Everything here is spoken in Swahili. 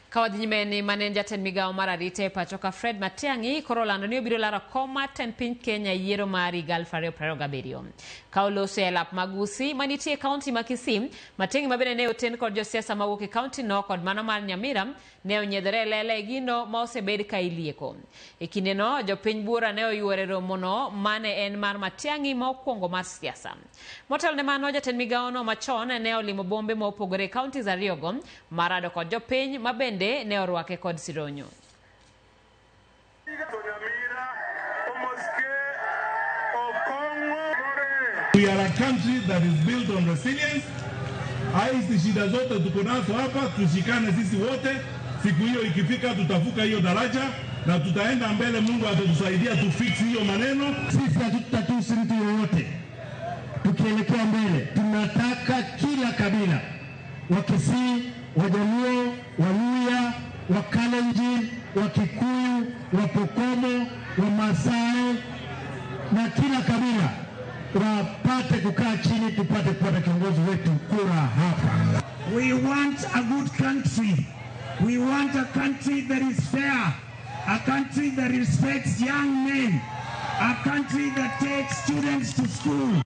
Kawadhinyimeni manen jatend migao mar arite pachoka Fred Matiang'i koro olando ni obiro laro kom mar tend piny Kenya yiero mar higa 2027. Ka oloso e lap magusi manitie e kaunti ma Kisii, Matiang'i mabende ne oten kod josiasa mawuok e kaunti no kod mano mar Nyamira ne onyiedhore lele gino ma osebed ka ilieko. E kinde no jopiny bura ne oyuore romono mane en mar Matiang'i ma okwongo mar siasa. Motelo ne mano jatend migao no machon ne olimo bombe ma opogore e kaunti ariyogo marado kod jopiny mabende ne orwake kod sironyo. We are a country that is built on resilience. Hizi shida zote tuko nazo hapa, tushikane sisi wote. Siku hiyo ikifika tutavuka hiyo daraja na tutaenda mbele. Mungu atatusaidia tufix hiyo maneno. Sisi hatutatusi mtu yoyote. Tukielekea mbele, tunataka kila kabila, wa Kisii, wa Jaluo, wa Luhya, wa Kalenjin, wa Kikuyu, wa Pokomo, wa Maasai na kila kabila wapate kukaa chini, tupate kupata kiongozi wetu kura hapa. We want a good country. We want a country that is fair, a country that respects young men, a country that takes students to school.